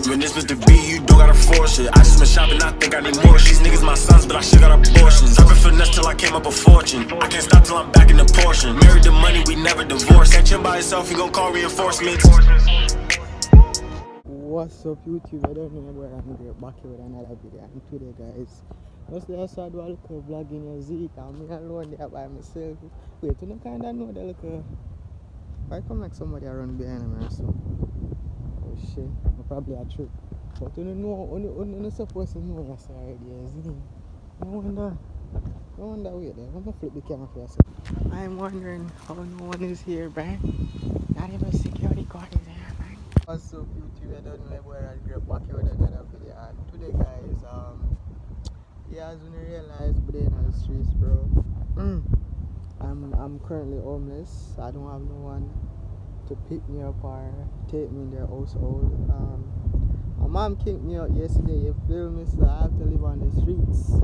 Man, this Mr. B, you don't gotta force it. I just been shopping, I think I need more. These niggas my sons, but I shit got abortions. I've been finesse till I came up a fortune. I can't stop till I'm back in the portion. Married to money, we never divorced. Can't chill by yourself, you gon' call reinforcements. What's up YouTube? I don't know where I'm here back here with another video, and today guys, mostly I saw do a little vlog in your Zeke and me alone there by myself. Wait, you know kinda know the little I come like somebody around behind me or something. Oh shit, probably a trick. But you know, you're not supposed to know that's already, isn't it? No wonder wait there. I'm gonna flip the camera for a second. I'm wondering how no one is here, man. Not even security guard is here, man. What's up YouTube? I don't know where I'll get back here with another video. And today guys, yeah, as you realize, but in the streets, bro. I'm currently homeless. I don't have no one to pick me up or take me in their household. My mom kicked me out yesterday, you feel me? So I have to live on the streets.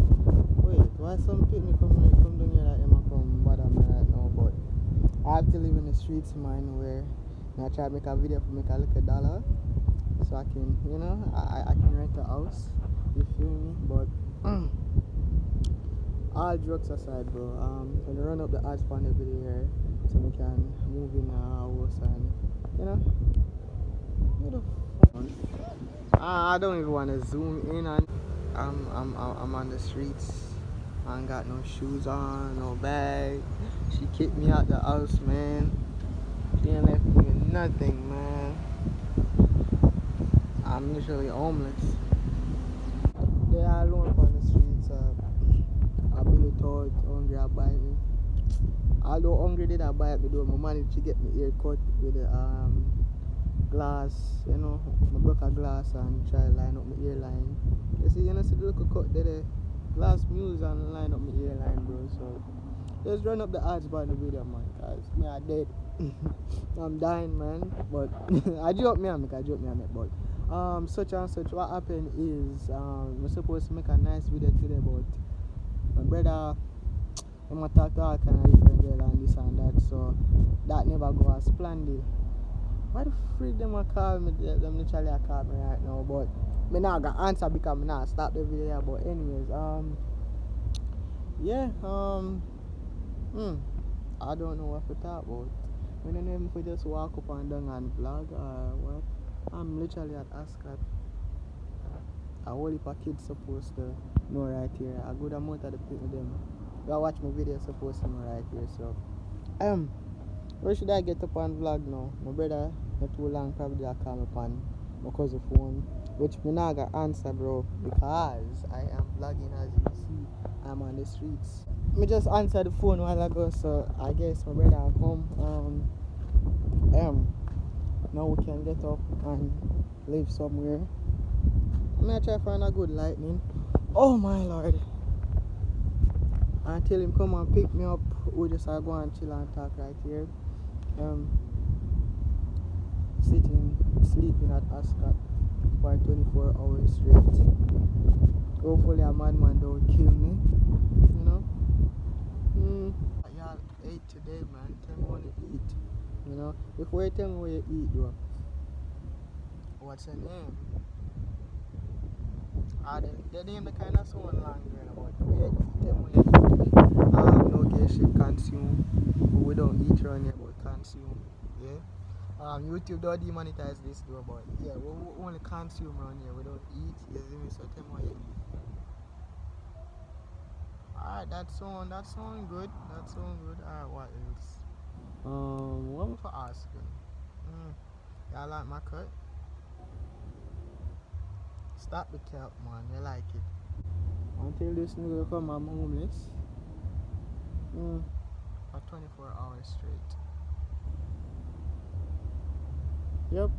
Wait, why some people come down here like them come bother me right now? But I have to live in the streets, man, where I try to make a video for make a little dollar, so I can, you know, I can rent a house. You feel me? But all jokes aside, bro, I'm gonna run up the odds for the video here, so we can move in our house and, you know, what the fuck? I don't even want to zoom in, and I'm on the streets. I ain't got no shoes on, no bag. She kicked me out the house, man. She ain't left me with nothing, man. I'm literally homeless. They are alone on the streets. I really thought hungry I bite me. Although hungry did I bite me, though, I managed to get my ear cut with the glass. You know, I broke a glass and try to line up my earline. You see the little cut there, the glass muse and line up my earline, bro. So just run up the odds by the video, man, cause me I dead. I'm dying, man. But I joke me, but such and such. What happened is we're supposed to make a nice video today, but my brother, I'm gonna talk to all kind of different girl and this and that, so that never go as planned. Why the freak them a call me? Them literally a call me right now, but me not gonna answer because me not stop the video. But anyways, yeah, I don't know what to talk about. When I name for just walk up and down and vlog or what? I'm literally at Ascot. A whole heap of kids supposed to know right here. A good amount of the people them that watch my video supposed to know right here. So where should I get up on vlog now? My brother not too long probably I call me upon my cousin phone, which me not gonna answer, bro, because I am vlogging. As you see, I'm on the streets. Me just answered the phone a while ago, so I guess my brother will come. Now we can get up and live somewhere. I'm gonna try to find a good lightning. Oh my lord! Until him come and pick me up, we just are going and chill and talk right here. Sitting, sleeping at Ascot for 24 hours straight. Hopefully a madman don't kill me, you know. Y'all ate today, man. Tell me what you eat, you know. Before you tell me what you eat, though, what's your name? They name the kind of someone long there about what you eat. Tell me what you eat. No gay shit consume. We don't eat around here, but consume. Yeah. YouTube don't demonetize this though, but yeah, we only consume around here. We don't eat. You see me? So tell me what you eat. Alright, that sound good. Alright, what else? What am I asking? Y'all like my cut? Stop the cap, man. You like it? Until this nigga come, I'm homeless. For 24 hours straight. Yep.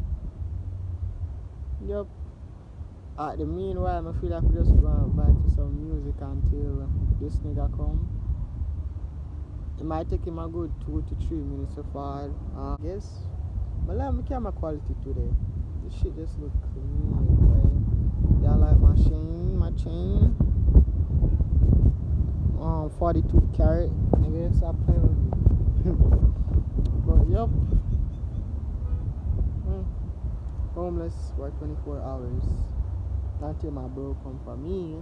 At the meanwhile, I feel like we just gonna vibe to some music until this nigga come. It might take him a good 2 to 3 minutes so far. I guess. But like my camera quality today. This shit just look clean, boy. Y'all like my chain. 42 carat. Nigga, stop playing with me. But yep. homeless for 24 hours until my bro come for me.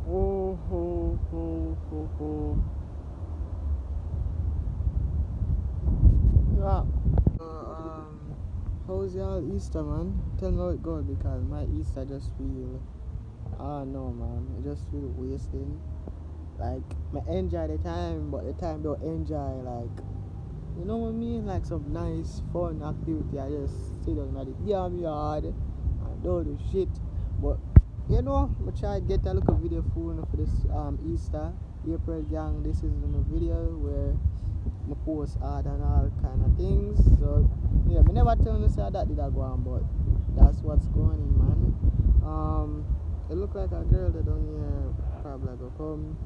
Oh, ho, ho, ho, ho. Yeah. How's y'all Easter, man? Tell me how it goes, because my Easter just feel, no, man, it just feel wasting. Like, I enjoy the time, but the time don't enjoy, like, you know what I mean? Like some nice, fun activity. I just sit down at the damn yard and do the shit. But, you know, I try to get a look at video for this Easter, April gang. This is the video where I post art and all kind of things. So, yeah, I never tell you say that did I go on, but that's what's going on, man. It look like a girl that don't here probably go come.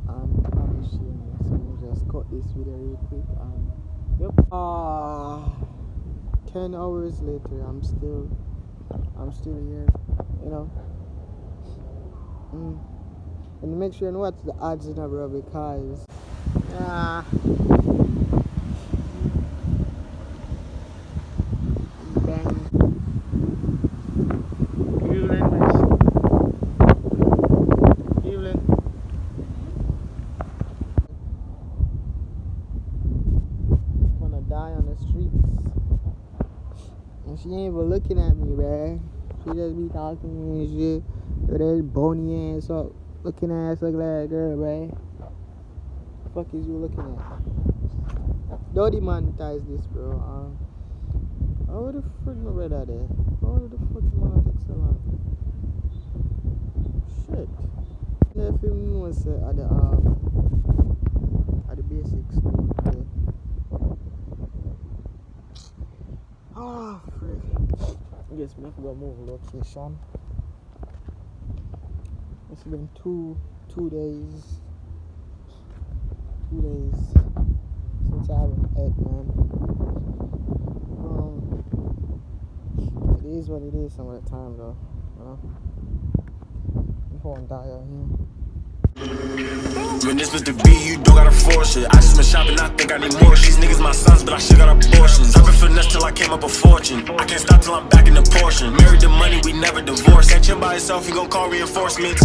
I'm ashamed, so I'll just cut this video real quick and yep. 10 hours later I'm still here, you know. And make sure you know what's the odds in a bro, because she ain't even looking at me, bruh. She just be talking to me and shit with her bony ass up, looking ass like that girl, bruh. The fuck is you looking at? Don't demonetize this, bro. How the frick my brother there? How the fuck you wanna take so long? Shit. If you know at the basic school, okay. Oh, frick. I guess we have to go move location. It's been two days since I haven't ate, man. It is what it is some of the time, though, you know. Before I die out here. When this was the B, you don't gotta force it. I just been shopping, I think I need more. These niggas my sons, but I shit got abortions. I've been finesse till I came up a fortune. I can't stop till I'm back in the portion. Married to money, we never divorced. Can't chill by yourself, you gon' call reinforcements.